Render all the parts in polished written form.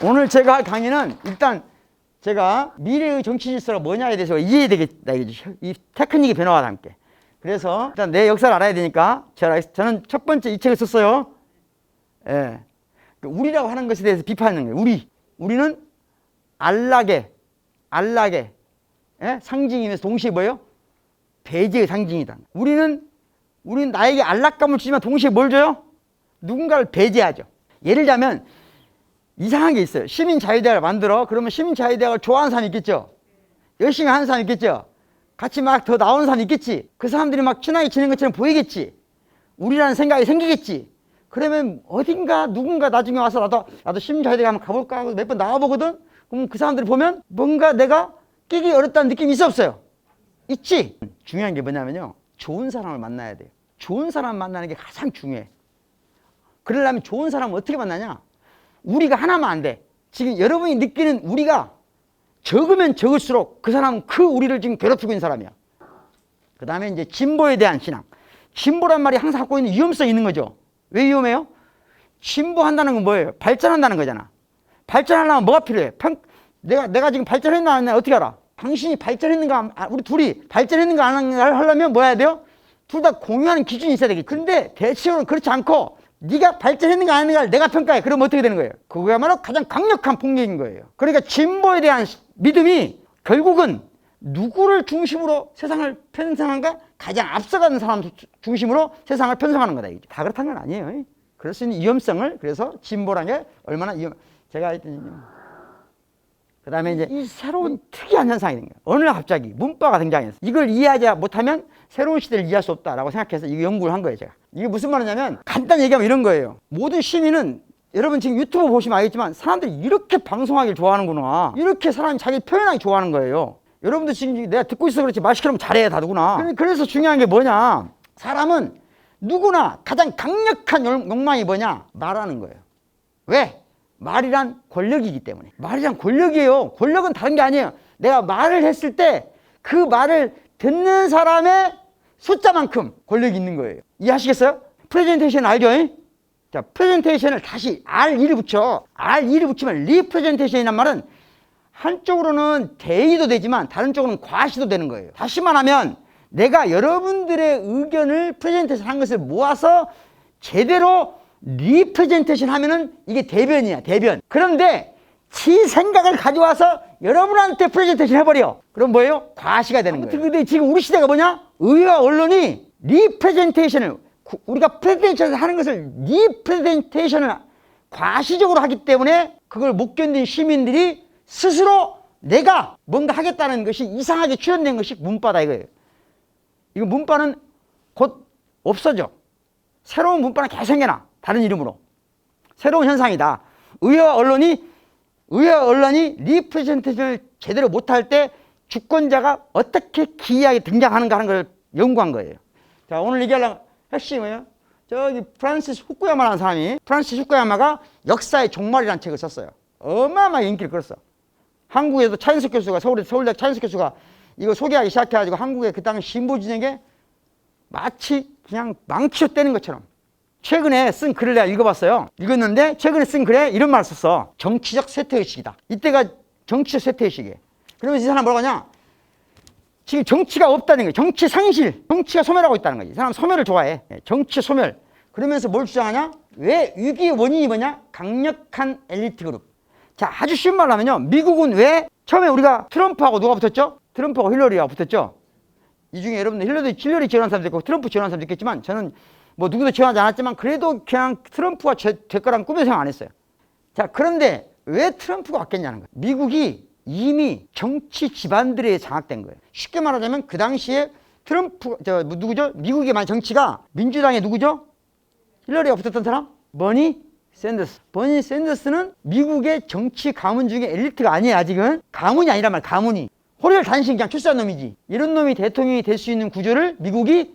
오늘 제가 할 강의는 일단 제가 미래의 정치 질서가 뭐냐에 대해서 이해해야 되겠다. 이 테크닉의 변화와 함께. 그래서 일단 내 역사를 알아야 되니까 저는 첫 번째 이 책을 썼어요. 예. 우리라고 하는 것에 대해서 비판하는 거예요. 우리는 안락의 예? 상징이면서 동시에 뭐예요? 배제의 상징이다. 우리는 나에게 안락감을 주지만 동시에 뭘 줘요? 누군가를 배제하죠. 예를 들자면 이상한 게 있어요. 시민자유대학을 만들어. 그러면 시민자유대학을 좋아하는 사람이 있겠죠. 열심히 하는 사람이 있겠죠. 같이 막 더 나오는 사람이 있겠지. 그 사람들이 막 친하게 지내는 것처럼 보이겠지. 우리라는 생각이 생기겠지. 그러면 어딘가 누군가 나중에 와서 나도 시민자유대학 한번 가볼까 하고 몇 번 나와보거든. 그럼 그 사람들이 보면 뭔가 내가 끼기 어렵다는 느낌이 있어 없어요? 있지. 중요한 게 뭐냐면요, 좋은 사람을 만나야 돼요. 좋은 사람 만나는 게 가장 중요해. 그러려면 좋은 사람을 어떻게 만나냐? 우리가 하나면 안 돼. 지금 여러분이 느끼는 우리가 적으면 적을수록 그 사람은 그 우리를 지금 괴롭히고 있는 사람이야. 그 다음에 이제 진보에 대한 신앙. 진보란 말이 항상 갖고 있는 위험성이 있는 거죠. 왜 위험해요? 진보한다는 건 뭐예요? 발전한다는 거잖아. 발전하려면 뭐가 필요해? 내가 지금 발전했나 안 했나 어떻게 알아? 당신이 발전했는가, 우리 둘이 발전했는가 안 했는가 하려면 뭐 해야 돼요? 둘 다 공유하는 기준이 있어야 되겠지. 근데 대체로는 그렇지 않고 네가 발전했는가 안 했는가를 내가 평가해. 그러면 어떻게 되는 거예요? 그거야말로 가장 강력한 폭력인 거예요. 그러니까 진보에 대한 믿음이 결국은 누구를 중심으로 세상을 편성한가? 가장 앞서가는 사람 중심으로 세상을 편성하는 거다. 다 그렇다는 건 아니에요. 그럴 수 있는 위험성을, 그래서 진보라는 게 얼마나 제가 했더니요. 그 다음에 이제 이 새로운 특이한 현상이 있는 거예요. 어느 날 갑자기 문파가 등장했어요. 이걸 이해하지 못하면 새로운 시대를 이해할 수 없다라고 생각해서 이거 연구를 한 거예요, 제가. 이게 무슨 말이냐면 간단히 얘기하면 이런 거예요. 모든 시민은, 여러분 지금 유튜브 보시면 알겠지만 사람들이 이렇게 방송하기를 좋아하는구나. 이렇게 사람이 자기 표현하기 좋아하는 거예요. 여러분도 지금 내가 듣고 있어 그렇지 말 시키면 잘해 다르구나. 그래서 중요한 게 뭐냐, 사람은 누구나 가장 강력한 욕망이 뭐냐, 말하는 거예요. 왜? 말이란 권력이기 때문에. 말이란 권력이에요. 권력은 다른 게 아니에요. 내가 말을 했을 때 그 말을 듣는 사람의 숫자만큼 권력이 있는 거예요. 이해하시겠어요? 프레젠테이션 알죠? 자, 프레젠테이션을 다시 R2를 붙여. R2를 붙이면 리프레젠테이션이란 말은 한쪽으로는 대의도 되지만 다른 쪽으로는 과시도 되는 거예요. 다시 말하면 내가 여러분들의 의견을 프레젠테이션 한 것을 모아서 제대로 리프레젠테이션 하면은 이게 대변이야, 대변. 그런데 지 생각을 가져와서 여러분한테 프레젠테이션 해버려. 그럼 뭐예요? 과시가 되는 거예요. 근데 지금 우리 시대가 뭐냐? 의회와 언론이 리프레젠테이션을, 우리가 프레젠테이션을 하는 것을 리프레젠테이션을 과시적으로 하기 때문에 그걸 못 견딘 시민들이 스스로 내가 뭔가 하겠다는 것이 이상하게 출현된 것이 문파다 이거예요. 이거 문파는 곧 없어져. 새로운 문파는 계속 생겨나. 다른 이름으로. 새로운 현상이다. 의회와 언론이 리프레젠테이션을 제대로 못할 때 주권자가 어떻게 기이하게 등장하는가 하는 걸 연구한 거예요. 자, 오늘 얘기하려는 핵심이 뭐예요? 저기 프란시스 후쿠야마라는 사람이, 프란시스 후쿠야마가 역사의 종말이라는 책을 썼어요. 어마어마하게 인기를 끌었어. 한국에도 차인석 교수가, 서울대학 차인석 교수가 이거 소개하기 시작해가지고 한국의 그 당시 진보 진영에 마치 그냥 망치로 때는 것처럼. 최근에 쓴 글을 내가 읽어봤어요. 읽었는데 최근에 쓴 글에 이런 말을 썼어. 정치적 쇠퇴의식이다. 이때가 정치적 쇠퇴의식이에요. 그러면서 이 사람 뭐라고 하냐, 지금 정치가 없다는 거예요. 정치 상실, 정치가 소멸하고 있다는 거지. 이 사람 소멸을 좋아해. 정치 소멸. 그러면서 뭘 주장하냐, 왜 위기의 원인이 뭐냐, 강력한 엘리트 그룹. 자, 아주 쉬운 말로 하면요, 미국은 왜 처음에 우리가 트럼프하고 누가 붙었죠? 트럼프하고 힐러리가 붙었죠. 이 중에 여러분들 힐러리 지원하는 사람도 있고 트럼프 지원하는 사람도 있겠지만 저는 뭐 누구도 지원하지 않았지만 그래도 그냥 트럼프가 될 거란 꿈에 생각 안 했어요. 자, 그런데 왜 트럼프가 왔겠냐는 거예요. 미국이 이미 정치 집안들에 장악된 거예요. 쉽게 말하자면 그 당시에 트럼프, 누구죠? 미국의 만 정치가 민주당의 누구죠? 힐러리가 붙었던 사람? 버니 샌더스. 버니 샌더스는 미국의 정치 가문 중에 엘리트가 아니에요. 아직은 가문이 아니란 말이야. 가문이 호리를 단신 그냥 출세한 놈이지. 이런 놈이 대통령이 될 수 있는 구조를 미국이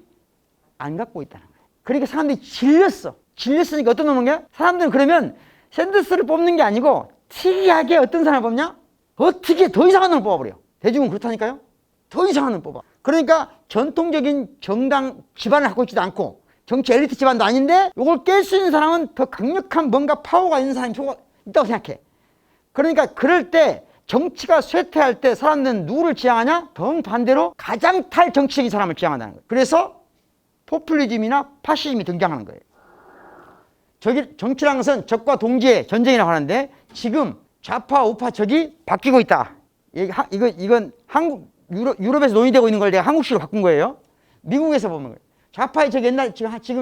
안 갖고 있다는 거예요. 그러니까 사람들이 질렸어. 질렸으니까 어떤 놈인 거야? 사람들은 그러면 샌더스를 뽑는 게 아니고 특이하게 어떤 사람을 뽑냐? 어떻게 더 이상한 놈을 뽑아버려. 대중은 그렇다니까요. 더 이상한 놈을 뽑아. 그러니까 전통적인 정당 집안을 갖고 있지도 않고 정치 엘리트 집안도 아닌데 이걸 깰 수 있는 사람은 더 강력한 뭔가 파워가 있는 사람이 있다고 생각해. 그러니까 그럴 때 정치가 쇠퇴할 때 사람들은 누구를 지향하냐? 정반대로 가장 탈정치적인 사람을 지향한다는 거예요. 그래서 포퓰리즘이나 파시즘이 등장하는 거예요. 정치라는 것은 적과 동지의 전쟁이라고 하는데 지금 좌파 우파 적이 바뀌고 있다. 이건 유럽에서 논의되고 있는 걸 내가 한국식으로 바꾼 거예요. 미국에서 보면 거예요. 좌파의 적이 옛날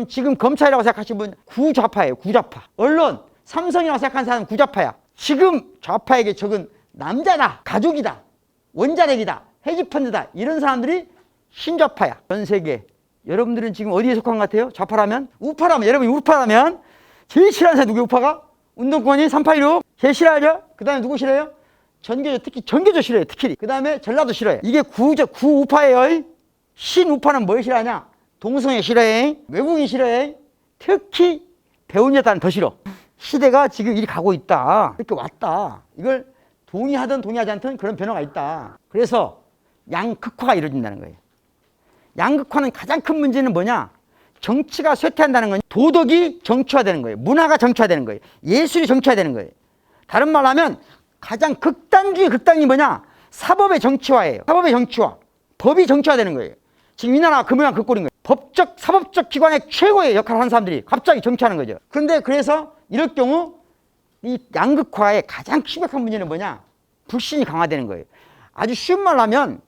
지금 검찰이라고 생각하시는 분 구좌파예요. 구좌파. 언론 삼성이라고 생각하는 사람은 구좌파야. 지금 좌파에게 적은 남자다, 가족이다, 원자력이다, 헤지펀드다 이런 사람들이 신좌파야. 전 세계 여러분들은 지금 어디에 속한 것 같아요? 좌파라면? 우파라면, 여러분이 우파라면 제일 싫어하는 사람 누구예요? 우파가? 운동권이 386 제일 싫어하죠? 그 다음에 누구 싫어해요? 전교조, 특히 전교조 싫어해요. 특히 그 다음에 전라도 싫어해요. 이게 구우파예요. 신우파는 뭘 싫어하냐? 동성애 싫어해, 외국인 싫어해, 특히 배운 여자는 더 싫어. 시대가 지금 이리 가고 있다. 이렇게 왔다. 이걸 동의하든 동의하지 않든 그런 변화가 있다. 그래서 양극화가 이루어진다는 거예요. 양극화는 가장 큰 문제는 뭐냐? 정치가 쇠퇴한다는 건 도덕이 정치화되는 거예요. 문화가 정치화되는 거예요. 예술이 정치화되는 거예요. 다른 말로 하면 가장 극단 중에 극단이 뭐냐? 사법의 정치화예요. 사법의 정치화. 법이 정치화되는 거예요. 지금 이 나라가 그 모양 그 꼴인 거예요. 법적, 사법적 기관의 최고의 역할을 하는 사람들이 갑자기 정치하는 거죠. 그런데 그래서 이럴 경우 이 양극화의 가장 심각한 문제는 뭐냐? 불신이 강화되는 거예요. 아주 쉬운 말로 하면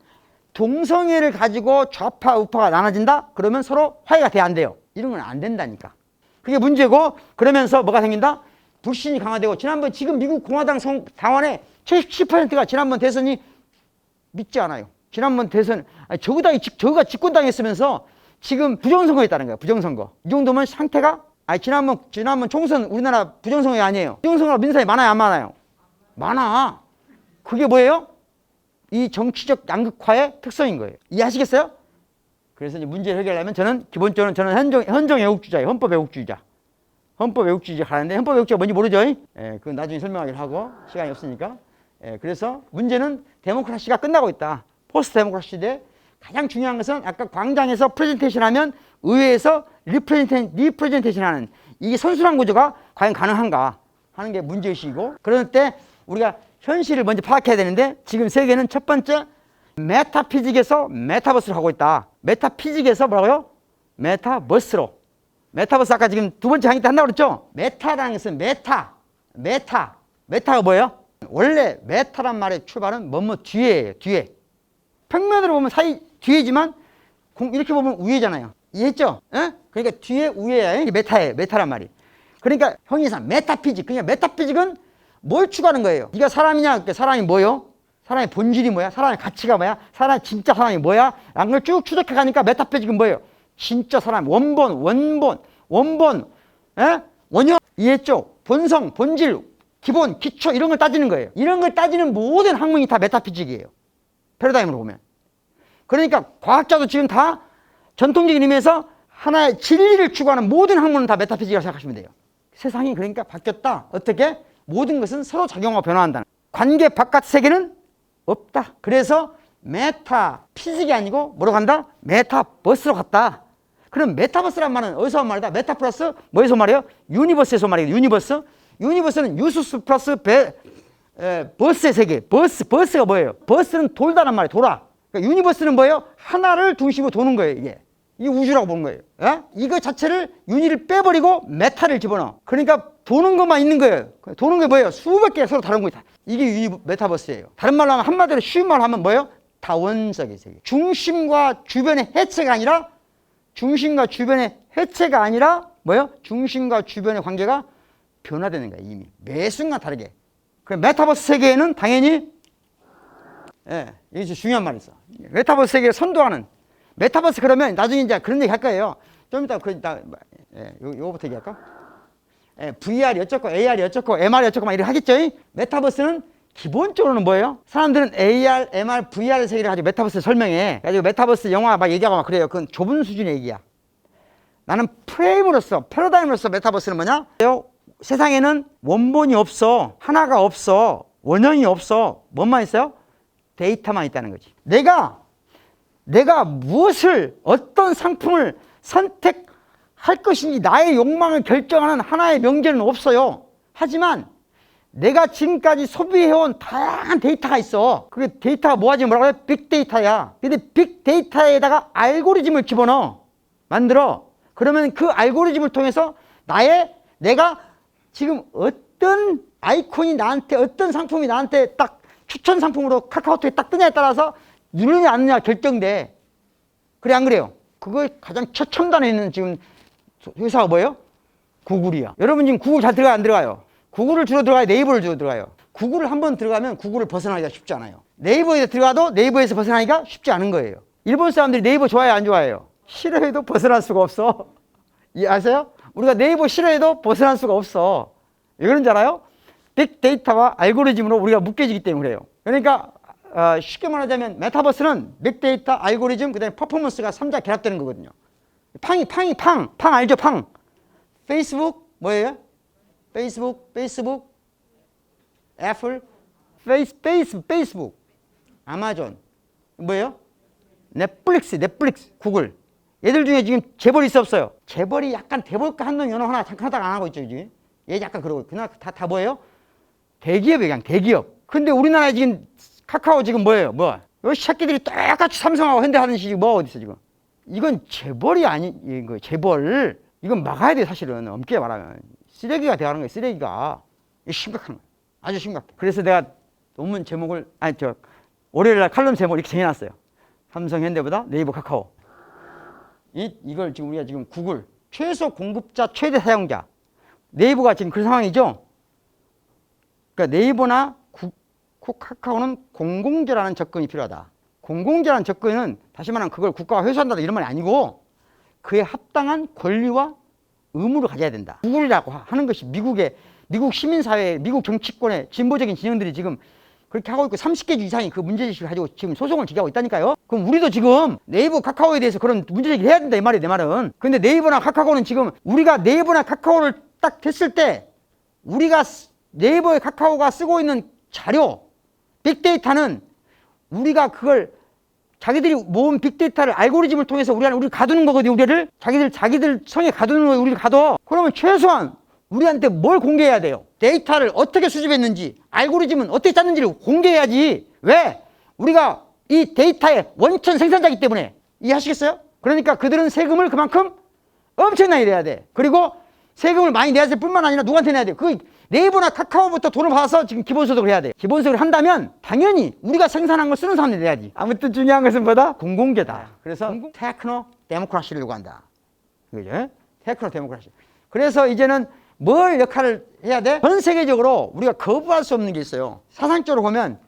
동성애를 가지고 좌파, 우파가 나눠진다? 그러면 서로 화해가 돼야 안 돼요. 이런 건 안 된다니까. 그게 문제고 그러면서 뭐가 생긴다? 불신이 강화되고 지금 미국 공화당 당원의 70%가 지난번 대선이 믿지 않아요. 지난번 대선, 저가 집권당했으면서 지금 부정선거했다는 거예요. 부정선거. 이 정도면 상태가, 지난번 총선 우리나라 부정선거 아니에요. 부정선거가 민사에 많아요, 안 많아요? 많아. 그게 뭐예요? 이 정치적 양극화의 특성인 거예요. 이해하시겠어요? 그래서 이제 문제를 해결하려면 기본적으로 저는 헌정 애국주의자예요. 헌법 애국주의자. 헌법 애국주의자 가는데 헌법 애국주의가 뭔지 모르죠? 그건 나중에 설명하기로 하고 시간이 없으니까. 그래서 문제는 데모크라시가 끝나고 있다. 포스트 데모크라시 시대 가장 중요한 것은 아까 광장에서 프레젠테이션 하면 의회에서 리프레젠테이션 하는 이 선순환 구조가 과연 가능한가 하는 게 문제의식이고, 그럴 때 우리가 현실을 먼저 파악해야 되는데 지금 세계는 첫 번째 메타피직에서 메타버스로 가고 있다. 메타피직에서 뭐라고요? 메타버스로. 메타버스 아까 지금 두 번째 강의 때 한다고 그랬죠? 메타라는 것은 메타가 뭐예요? 원래 메타란 말의 출발은 뭐뭐 뒤에예요. 뒤에. 평면으로 보면 사이 뒤에지만 이렇게 보면 우회잖아요. 이해했죠? 그러니까 뒤에 우회야. 이게 메타예요. 메타란 말이. 그러니까 형이상 메타피직. 그러니까 메타피직은 뭘 추구하는 거예요? 네가 사람이냐? 그러니까 사람이 뭐요? 사람의 본질이 뭐야? 사람의 가치가 뭐야? 진짜 사람이 뭐야? 라는 걸 쭉 추적해 가니까 메타피직은 뭐예요? 진짜 사람, 원본, 원형. 이해했죠? 본성, 본질, 기본, 기초 이런 걸 따지는 거예요. 이런 걸 따지는 모든 학문이 다 메타피직이에요. 패러다임으로 보면. 그러니까 과학자도 지금 다 전통적인 의미에서 하나의 진리를 추구하는 모든 학문은 다 메타피직이라고 생각하시면 돼요. 세상이 그러니까 바뀌었다. 어떻게? 모든 것은 서로 작용하고 변화한다는. 관계 바깥 세계는 없다. 그래서 메타피직이 아니고 뭐로 간다? 메타버스로 갔다. 그럼 메타버스란 말은 어디서 온 말이다? 메타 플러스 뭐에서 온 말이에요? 유니버스에서 온 말이에요. 유니버스. 유니버스는 유수스 플러스 버스의 세계. 버스가 뭐예요? 버스는 돌다란 말이에요. 돌아. 그러니까 유니버스는 뭐예요? 하나를 중심으로 도는 거예요. 이게 우주라고 보는 거예요. 이거 자체를 유니를 빼버리고 메타를 집어넣어. 그러니까 도는 것만 있는 거예요. 도는 게 뭐예요? 수백 개 서로 다른 거다. 이게 메타버스예요. 다른 말로 하면 한마디로 쉬운 말로 하면 뭐예요? 다원적인 세계. 중심과 주변의 해체가 아니라 뭐예요? 중심과 주변의 관계가 변화되는 거예요. 이미 매 순간 다르게. 그럼 메타버스 세계에는 당연히 이게 중요한 말이 있어. 메타버스 세계를 선도하는 메타버스. 그러면 나중에 이제 그런 얘기 할 거예요. 좀 이따 요거부터 얘기할까? VR이 어쩌고 AR이 어쩌고 MR이 어쩌고 막 이렇게 하겠죠. 메타버스는 기본적으로는 뭐예요? 사람들은 AR, MR, VR 세계를 가지고 메타버스를 설명해. 가지고 메타버스 영화 막 얘기하고 막 그래요. 그건 좁은 수준의 얘기야. 나는 프레임으로서, 패러다임으로서 메타버스는 뭐냐? 세상에는 원본이 없어. 하나가 없어. 원형이 없어. 뭔만 있어요? 데이터만 있다는 거지. 내가 무엇을, 어떤 상품을 선택할 것인지 나의 욕망을 결정하는 하나의 명제는 없어요. 하지만 내가 지금까지 소비해온 다양한 데이터가 있어. 그게 데이터가 뭐라고 해요? 빅데이터야. 근데 빅데이터에다가 알고리즘을 집어넣어. 만들어. 그러면 그 알고리즘을 통해서 내가 지금 어떤 아이콘이 나한테, 어떤 상품이 나한테 딱 추천 상품으로 카카오톡에 딱 뜨냐에 따라서 누르냐 안 누르냐 결정돼. 그래 안 그래요? 그거에 가장 최첨단에 있는 지금 회사가 뭐예요? 구글이야. 여러분 지금 구글 잘 들어가요 안 들어가요? 구글을 주로 들어가요? 네이버를 주로 들어가요? 구글을 한번 들어가면 구글을 벗어나기가 쉽지 않아요. 네이버에 들어가도 네이버에서 벗어나기가 쉽지 않은 거예요. 일본 사람들이 네이버 좋아해요 안 좋아해요? 싫어해도 벗어날 수가 없어. 아세요? 우리가 네이버 싫어해도 벗어날 수가 없어. 왜 그런지 알아요? 빅데이터와 알고리즘으로 우리가 묶여지기 때문에 그래요. 그러니까 쉽게 말하자면 메타버스는 빅데이터, 알고리즘, 그 다음에 퍼포먼스가 3자 결합되는 거거든요. 팡 알죠? 팡. 페이스북 뭐예요? 페이스북, 애플, 페이스북, 아마존, 뭐예요? 넷플릭스, 구글. 얘들 중에 지금 재벌이 있어 없어요? 재벌이 약간 돼볼까 한 놈 연어 하나 잠깐 하다가 안 하고 있죠 지금. 얘 약간 그러고 그냥 다 뭐예요? 대기업이에요. 그냥 대기업. 근데 우리나라에 지금 카카오 지금 뭐예요? 이 새끼들이 똑같이 삼성하고 현대 하는 식이 뭐 어디 있어 지금? 이건 재벌이 이거 재벌. 이건 막아야 돼 사실은. 엄격히 말하면 쓰레기가 되어가는 거예요. 쓰레기가. 이거 심각한 거예요. 아주 심각해. 그래서 내가 논문 제목을 월요일날 칼럼 제목 이렇게 정해놨어요. 삼성 현대보다 네이버 카카오. 이걸 지금 우리가 지금 구글 최소 공급자 최대 사용자 네이버가 지금 그 상황이죠. 그러니까 네이버나 카카오는 공공재라는 접근이 필요하다. 공공재라는 접근은 다시 말하면 그걸 국가가 회수한다 이런 말이 아니고 그에 합당한 권리와 의무를 가져야 된다. 구글이라고 하는 것이 미국 시민사회, 미국 정치권의 진보적인 진영들이 지금 그렇게 하고 있고 30개 주 이상이 그 문제제기를 가지고 지금 소송을 제기하고 있다니까요. 그럼 우리도 지금 네이버, 카카오에 대해서 그런 문제제기를 해야 된다 이 말이에요, 내 말은. 근데 네이버나 카카오는 지금 우리가 네이버나 카카오를 딱 됐을 때 우리가 네이버에 카카오가 쓰고 있는 자료, 빅데이터는 우리가 그걸 자기들이 모은 빅데이터를 알고리즘을 통해서 우리 가두는 거거든요, 우리를. 자기들 성에 가두는 거예요, 우리를 가둬. 그러면 최소한 우리한테 뭘 공개해야 돼요? 데이터를 어떻게 수집했는지, 알고리즘은 어떻게 짰는지를 공개해야지. 왜? 우리가 이 데이터의 원천 생산자이기 때문에. 이해하시겠어요? 그러니까 그들은 세금을 그만큼 엄청나게 내야 돼. 그리고 세금을 많이 내야 될 뿐만 아니라 누구한테 내야 돼요? 그 네이버나 카카오부터 돈을 받아서 지금 기본소득을 해야 돼. 기본소득을 한다면 당연히 우리가 생산한 걸 쓰는 사람들이 내야지. 아무튼 중요한 것은 뭐다? 공공재다. 그래서 테크노 데모크라시를 요구한다. 그죠? 테크노 데모크라시. 그래서 이제는 뭘 역할을 해야 돼? 전 세계적으로 우리가 거부할 수 없는 게 있어요. 사상적으로 보면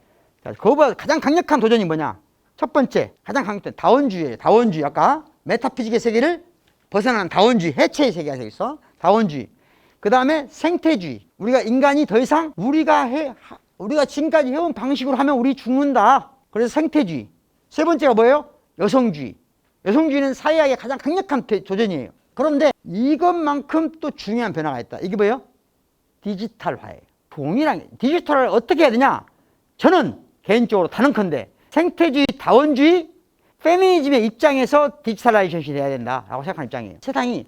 거부할 가장 강력한 도전이 뭐냐? 첫 번째, 가장 강력한 다원주의예요. 다원주의. 아까 메타피직의 세계를 벗어나는 다원주의, 해체의 세계가 있어. 다원주의. 그 다음에 생태주의. 우리가 인간이 더 이상 우리가 지금까지 해온 방식으로 하면 우리 죽는다. 그래서 생태주의. 세 번째가 뭐예요? 여성주의. 여성주의는 사회학의 가장 강력한 도전이에요. 그런데 이것만큼 또 중요한 변화가 있다. 이게 뭐예요? 디지털화예요. 동일한 디지털을 어떻게 해야 되냐? 저는 개인적으로 단언컨대 생태주의, 다원주의, 페미니즘의 입장에서 디지털라이제이션이 돼야 된다라고 생각하는 입장이에요. 세상이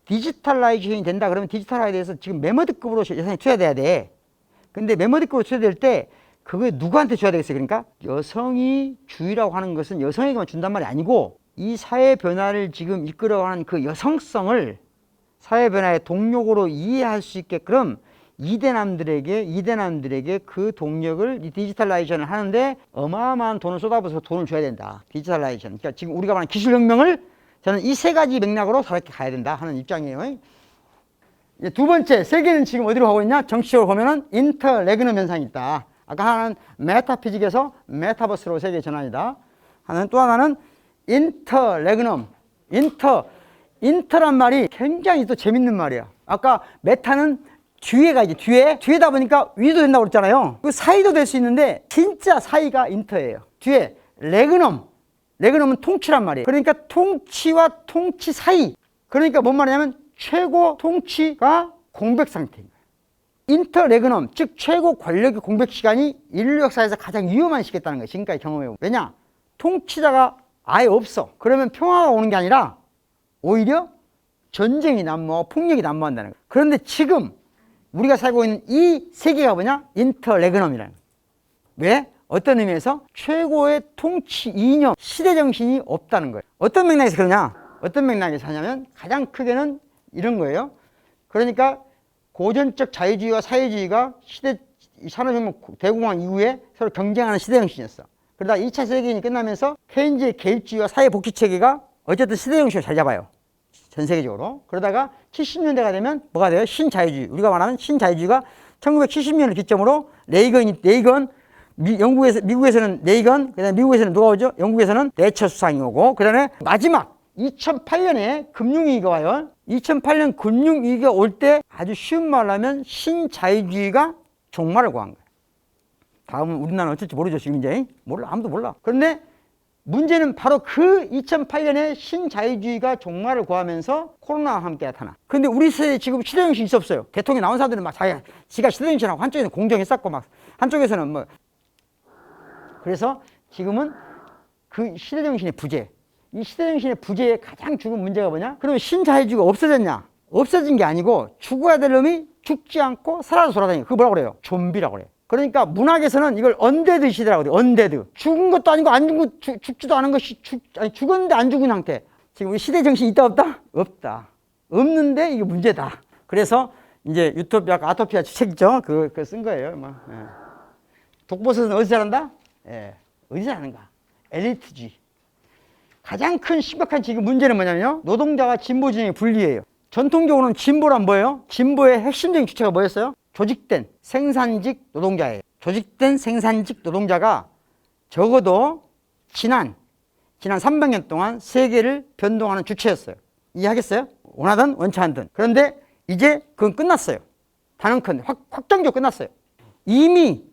디지털라이제이션이 된다 그러면 디지털화에 대해서 지금 메머드급으로 예산이 투여돼야 돼. 근데 메머드급으로 투여될 때 그게 누구한테 줘야 되겠어요? 그러니까 여성이 주의라고 하는 것은 여성에게만 준단 말이 아니고 이 사회 변화를 지금 이끌어가는 그 여성성을 사회 변화의 동력으로 이해할 수 있게끔 이대남들에게 그 동력을 이 디지털라이제이션을 하는데 어마어마한 돈을 쏟아부어서 돈을 줘야 된다. 디지털라이제이션. 그러니까 지금 우리가 말하는 기술혁명을 저는 이 세 가지 맥락으로 저렇게 가야 된다 하는 입장이에요. 두 번째, 세계는 지금 어디로 가고 있냐? 정치적으로 보면은 인터레그넘 현상이 있다. 아까 하나는 메타피직에서 메타버스로 세계 전환이다. 또 하나는 인터레그넘. 인터란 말이 굉장히 또 재밌는 말이야. 아까 메타는 뒤에 가야지. 뒤에다 보니까 위도 된다고 그랬잖아요. 그 사이도 될 수 있는데 진짜 사이가 인터예요. 뒤에 레그넘은 통치란 말이에요. 그러니까 통치와 통치 사이. 그러니까 뭔 말이냐면 최고 통치가 공백 상태인 거예요. 인터레그넘, 즉 최고 권력의 공백 시간이 인류 역사에서 가장 위험한 시기였다는 거예요. 지금까지 경험해보면. 왜냐? 통치자가 아예 없어. 그러면 평화가 오는 게 아니라 오히려 전쟁이 난무하고 폭력이 난무한다는 거예요. 그런데 지금 우리가 살고 있는 이 세계가 뭐냐? 인터레그넘이라는 거예요. 왜? 어떤 의미에서 최고의 통치 이념, 시대정신이 없다는 거예요. 어떤 맥락에서 그러냐? 어떤 맥락에서 하냐면 가장 크게는 이런 거예요. 그러니까 고전적 자유주의와 사회주의가 산업혁명 대공황 이후에 서로 경쟁하는 시대정신이었어. 그러다 2차 세계대전이 끝나면서 케인즈의 개입주의와 사회복지체계가 어쨌든 시대정신을 잘 잡아요. 전 세계적으로. 그러다가 70년대가 되면 뭐가 돼요? 신자유주의. 우리가 말하는 신자유주의가 1970년을 기점으로 미국에서는 레이건, 그다음에 미국에서는 누가 오죠? 영국에서는 내처 수상이 오고, 그다음에 마지막 2008년에 금융위기가 와요. 2008년 금융위기가 올 때 아주 쉬운 말로 하면 신자유주의가 종말을 구한 거예요. 다음은 우리나라는 어쩔지 모르죠, 지금 이제. 몰라, 아무도 몰라. 그런데 문제는 바로 그 2008년에 신자유주의가 종말을 구하면서 코로나와 함께 나타나. 그런데 우리 세대에 지금 시대정신이 있어 없어요? 대통령이 나온 사람들은 막 지가 시대정신하고 한쪽에서는 공정했었고 막 한쪽에서는 뭐. 그래서 지금은 그 시대정신의 부재, 이 시대정신의 부재의 가장 중요한 문제가 뭐냐? 그러면 신자유주의가 없어졌냐? 없어진 게 아니고 죽어야 될 놈이 죽지 않고 살아서 돌아다니고, 그거 뭐라고 그래요? 좀비라고 그래요. 그러니까 문학에서는 이걸 언데드 시대라고 그래요. 언데드. 죽은 것도 아니고 안 죽지도 않은 것이 죽었는데 안 죽은 상태. 지금 우리 시대정신이 있다 없다? 없다. 없는데 이게 문제다. 그래서 이제 유토피아, 아토피아 책 있죠? 그거 쓴 거예요. 뭐. 예. 독보서는 어디서 잘한다? 예. 어디서 잘하는가? 엘리트주의. 가장 큰 심각한 지금 문제는 뭐냐면요. 노동자와 진보진영의 분리예요. 전통적으로는 진보란 뭐예요? 진보의 핵심적인 주체가 뭐였어요? 조직된 생산직 노동자예요. 조직된 생산직 노동자가 적어도 지난 300년 동안 세계를 변동하는 주체였어요. 이해하겠어요? 원하든 원치 않든. 그런데 이제 그건 끝났어요. 단언컨 확정적으로 끝났어요. 이미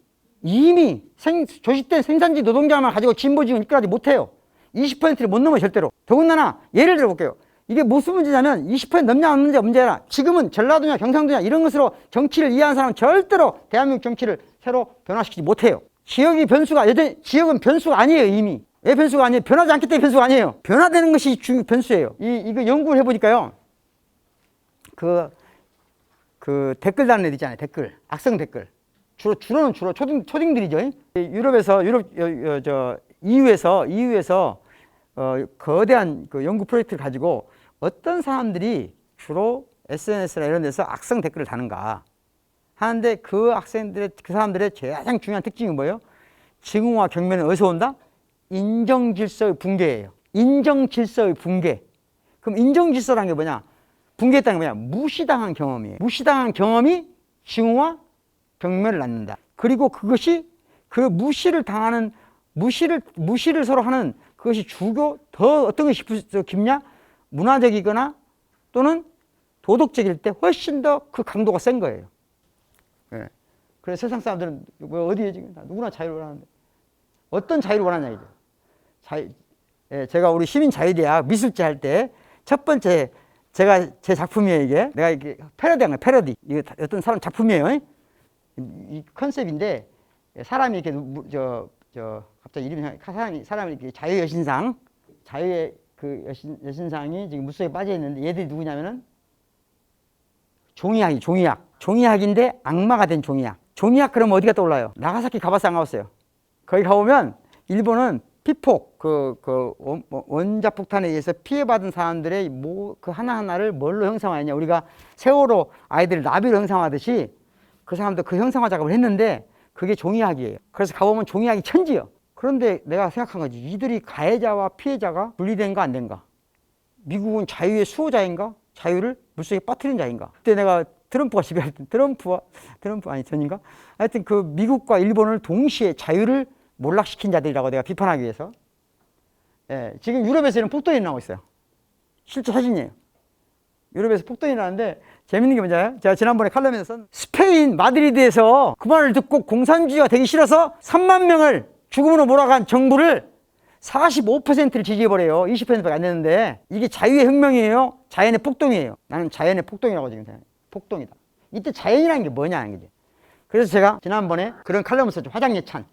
조직된 생산직 노동자만 가지고 진보직은 이끌어가지 못해요. 20%를 못 넘어요, 절대로. 더군다나 예를 들어 볼게요. 이게 무슨 문제냐면 20% 넘냐 안 넘느냐 문제라. 지금은 전라도냐 경상도냐 이런 것으로 정치를 이해하는 사람은 절대로 대한민국 정치를 새로 변화시키지 못해요. 지역이 변수가, 여전히 지역은 변수가 아니에요, 이미. 왜 변수가 아니에요? 변하지 않기 때문에 변수가 아니에요. 변화되는 것이 변수예요. 이거 연구를 해보니까요. 그 댓글 다는 애들 있잖아요, 댓글. 악성 댓글. 주로는 초딩들이죠. 유럽에서, EU에서 거대한 그 연구 프로젝트를 가지고 어떤 사람들이 주로 SNS나 이런 데서 악성 댓글을 다는가 하는데, 그 사람들의 가장 중요한 특징이 뭐예요? 증오와 경멸은 어디서 온다? 인정질서의 붕괴예요. 인정질서의 붕괴. 그럼 인정질서라는 게 뭐냐? 붕괴했다는 게 뭐냐? 무시당한 경험이에요. 무시당한 경험이 증오와 경멸을 낳는다. 그리고 그것이 그 무시를 서로 하는 그것이 더 어떤 것이 깊냐? 문화적이거나 또는 도덕적일 때 훨씬 더 그 강도가 센 거예요. 예. 그래서 세상 사람들은 어디에 지금 누구나 자유를 원하는데 어떤 자유를 원하냐 이죠. 제가 우리 시민자유대학 미술제 할 때 첫 번째 제 작품이에요, 이게. 내가 이게 패러디한 거예요, 패러디. 이게 어떤 사람 작품이에요. 이 컨셉인데 사람이 이렇게 갑자기 이름이 사람이 이렇게 자유의 여신상이 지금 물속에 빠져 있는데, 얘들이 누구냐면은 종이학인데 악마가 된 종이학. 종이학 그러면 어디가 떠올라요? 나가사키 가봤어요, 안 가봤어요? 거기 가보면 일본은 피폭, 원자 폭탄에 의해서 피해받은 사람들의 그 하나하나를 뭘로 형상화했냐? 우리가 세월호 아이들 나비로 형상화하듯이 그 사람도 그 형상화 작업을 했는데 그게 종이학이에요. 그래서 가보면 종이학이 천지요. 그런데 내가 생각한 거지. 이들이 가해자와 피해자가 분리된가 안 된가? 미국은 자유의 수호자인가? 자유를 물속에 빠뜨린 자인가? 그때 내가 트럼프가 지배할 때, 트럼프 아니 전인가? 하여튼 그 미국과 일본을 동시에 자유를 몰락시킨 자들이라고 내가 비판하기 위해서. 예, 지금 유럽에서는 폭동이 나고 있어요. 실제 사진이에요. 유럽에서 폭동이 나는데 재밌는 게 뭔지, 제가 지난번에 칼럼에서 쓴 스페인 마드리드에서 그 말을 듣고 공산주의가 되기 싫어서 3만 명을 죽음으로 몰아간 정부를 45%를 지지해버려요. 20%밖에 안 되는데 이게 자유의 혁명이에요? 자연의 폭동이에요? 나는 자연의 폭동이라고 지금 생각해요. 폭동이다. 이때 자연이라는 게 뭐냐 하는 거지. 그래서 제가 지난번에 그런 칼럼을 썼죠. 화장예찬.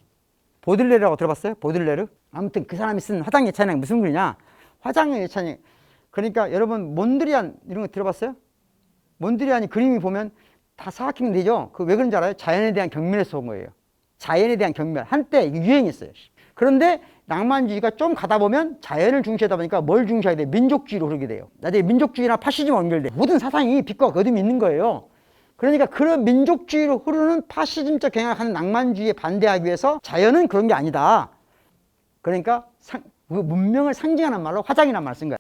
보들레르라고 들어봤어요? 보들레르? 아무튼 그 사람이 쓴 화장예찬이 무슨 글이냐? 화장예찬이, 그러니까 여러분 몬드리안 이런 거 들어봤어요? 몬드리안이 그림이 보면 다 사각형이 되죠. 그 왜 그런지 알아요? 자연에 대한 경멸에서 온 거예요. 자연에 대한 경멸. 한때 이게 유행했어요. 그런데 낭만주의가 좀 가다 보면 자연을 중시하다 보니까 뭘 중시하게 돼요? 민족주의로 흐르게 돼요. 나중에 민족주의나 파시즘과 연결돼. 모든 사상이 빛과 어둠이 있는 거예요. 그러니까 그런 민족주의로 흐르는 파시즘적 경향을 하는 낭만주의에 반대하기 위해서 자연은 그런 게 아니다. 그러니까 문명을 상징하는 말로 화장이라는 말을 쓴 거야.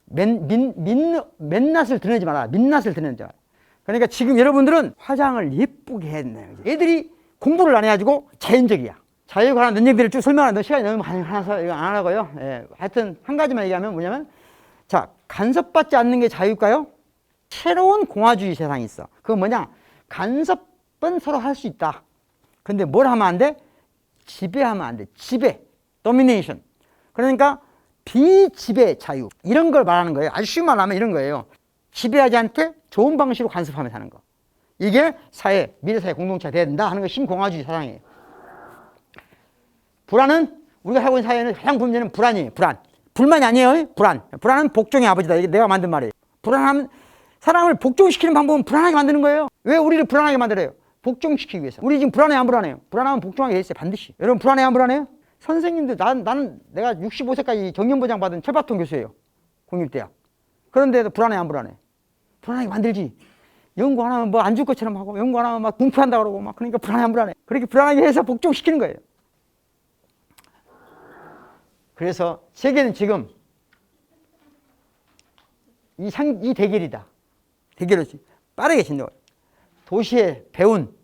맨낯을 드러내지 마라. 민낯을 드러내지 마라. 그러니까 지금 여러분들은 화장을 예쁘게 했네. 애들이 공부를 안 해가지고 자연적이야. 자유에 관한 논쟁들을 쭉 설명하는데 시간이 너무 많아서 이거 안 하고요. 예, 하여튼 한 가지만 얘기하면 뭐냐면, 자, 간섭받지 않는 게 자유일까요? 새로운 공화주의 세상이 있어. 그건 뭐냐? 간섭은 서로 할 수 있다. 근데 뭘 하면 안 돼? 지배하면 안 돼. 지배, 도미네이션. 그러니까 비지배 자유, 이런 걸 말하는 거예요. 아주 쉬운 말로 하면 이런 거예요. 지배하지 않게 좋은 방식으로 간섭하며 사는 거. 이게 사회, 미래사회 공동체가 돼야 된다 하는 게 신공화주의 사상이에요. 불안은, 우리가 살고 있는 사회는 가장 문제는 불안이에요. 불안. 불만이 아니에요. 불안. 불안은 복종의 아버지다. 이게 내가 만든 말이에요. 불안하면, 사람을 복종시키는 방법은 불안하게 만드는 거예요. 왜 우리를 불안하게 만들어요? 복종시키기 위해서. 우리 지금 불안해요, 안 불안해요? 불안하면 복종하게 돼 있어요, 반드시. 여러분 불안해요, 안 불안해요? 선생님들, 나는 내가 65세까지 정년보장 받은 철밥통 교수예요. 국립대학. 그런데도 불안해, 안 불안해? 불안하게 만들지. 연구 안 하면 뭐 안 줄 것처럼 하고, 연구 안 하면 막 공포한다 그러고 막, 그러니까 불안해, 안 불안해? 그렇게 불안하게 해서 복종시키는 거예요. 그래서 세계는 지금 이 대결이다. 대결을 빠르게 진다. 도시의 배운.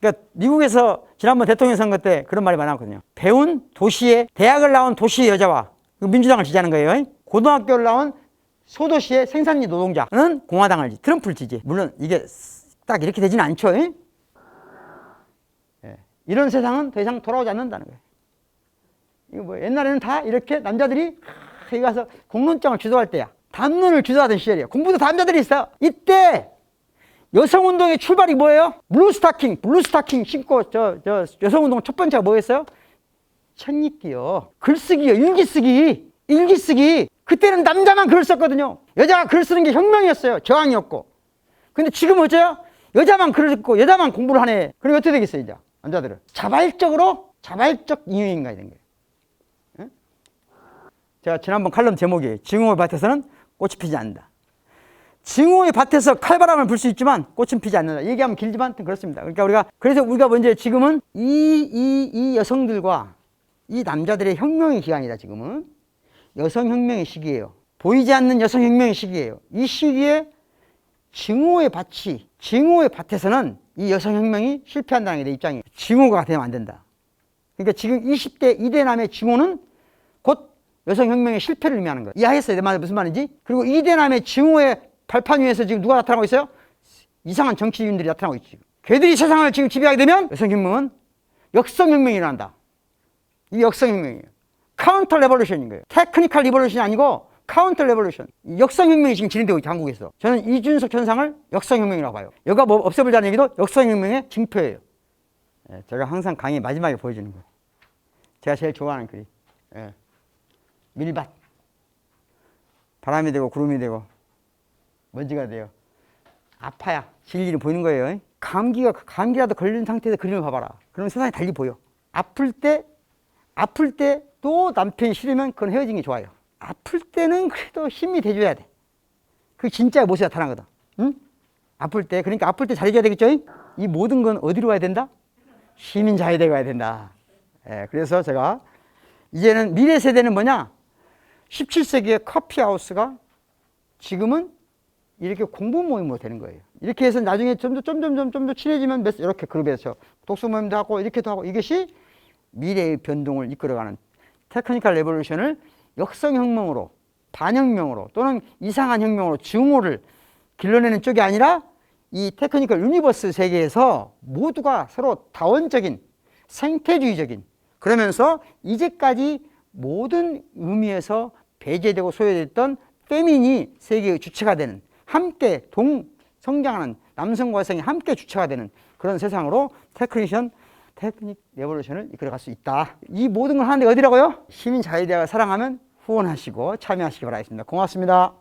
그러니까 미국에서 지난번 대통령 선거 때 그런 말이 많았거든요. 배운 도시의, 대학을 나온 도시의 여자와 민주당을 지지하는 거예요. 고등학교를 나온 소도시의 생산직 노동자는 공화당을 트럼프를 지지. 물론 이게 딱 이렇게 되지는 않죠. 예. 이런 세상은 더 이상 돌아오지 않는다는 거예요. 이거 뭐 옛날에는 다 이렇게 남자들이 여기 가서 공론장을 주도할 때야. 담론을 주도하던 시절이야. 공부도 남자들이 있어. 이때 여성운동의 출발이 뭐예요? 블루스타킹 신고 여성운동 첫 번째가 뭐였어요? 책 읽기요. 글쓰기요. 일기쓰기. 그때는 남자만 글을 썼거든요. 여자가 글 쓰는 게 혁명이었어요. 저항이었고. 근데 지금 어째요? 여자만 글을 읽고 여자만 공부를 하네. 그럼 어떻게 되겠어요, 이제? 남자들은. 자발적 이유인가야 되는 거예요. 응? 제가 지난번 칼럼 제목이 증오의 밭에서는 꽃이 피지 않는다. 증오의 밭에서 칼바람을 불 수 있지만 꽃은 피지 않는다. 얘기하면 길지만 그렇습니다. 그래서 우리가 먼저 지금은 이 여성들과 이 남자들의 혁명의 기간이다. 지금은 여성혁명의 시기예요. 보이지 않는 여성혁명의 시기예요. 이 시기에 증오의 밭에서는 이 여성혁명이 실패한다는 게 내 입장이에요. 증오가 되면 안 된다. 그러니까 지금 20대 이대남의 증오는 곧 여성혁명의 실패를 의미하는 거예요. 이해하겠어요? 내 말이 무슨 말인지? 그리고 이대남의 증오의 발판 위에서 지금 누가 나타나고 있어요? 이상한 정치인들이 나타나고 있죠. 걔들이 세상을 지금 지배하게 되면 여성혁명은 역성혁명이 일어난다. 이 역성혁명이에요. 카운터 레볼루션인 거예요. 테크니컬 리볼루션이 아니고 카운터 레볼루션. 역성혁명이 지금 진행되고 있죠, 한국에서. 저는 이준석 현상을 역성혁명이라고 봐요. 여가 뭐 없애보자는 얘기도 역성혁명의 징표예요. 예, 제가 항상 강의 마지막에 보여주는 거예요. 제가 제일 좋아하는 그림. 예. 밀밭. 바람이 되고 구름이 되고 먼지가 돼요. 아파야 진리는 보이는 거예요. 감기라도 걸린 상태에서 그림을 봐봐라. 그러면 세상이 달리 보여. 아플 때 또 남편이 싫으면 그건 헤어지는 게 좋아요. 아플 때는 그래도 힘이 돼줘야 돼. 그게 진짜 모습이 나타나거든. 응? 그러니까 아플 때 잘해줘야 되겠죠? 이 모든 건 어디로 가야 된다? 시민자유대에 가야 된다. 예, 그래서 제가 이제는 미래 세대는 뭐냐? 17세기의 커피하우스가 지금은 이렇게 공부 모임으로 되는 거예요. 이렇게 해서 나중에 좀 더 친해지면 이렇게 그룹에서 독서 모임도 하고 이렇게도 하고, 이것이 미래의 변동을 이끌어가는 테크니컬 레볼루션을 역성혁명으로, 반혁명으로 또는 이상한 혁명으로 증오를 길러내는 쪽이 아니라 이 테크니컬 유니버스 세계에서 모두가 서로 다원적인 생태주의적인, 그러면서 이제까지 모든 의미에서 배제되고 소외됐던 페민이 세계의 주체가 되는, 함께 성장하는 남성과 여성이 함께 주체가 되는 그런 세상으로 테크닉 레볼루션을 이끌어갈 수 있다. 이 모든 걸 하는데 어디라고요? 시민자유대학을 사랑하면 후원하시고 참여하시기 바라겠습니다. 고맙습니다.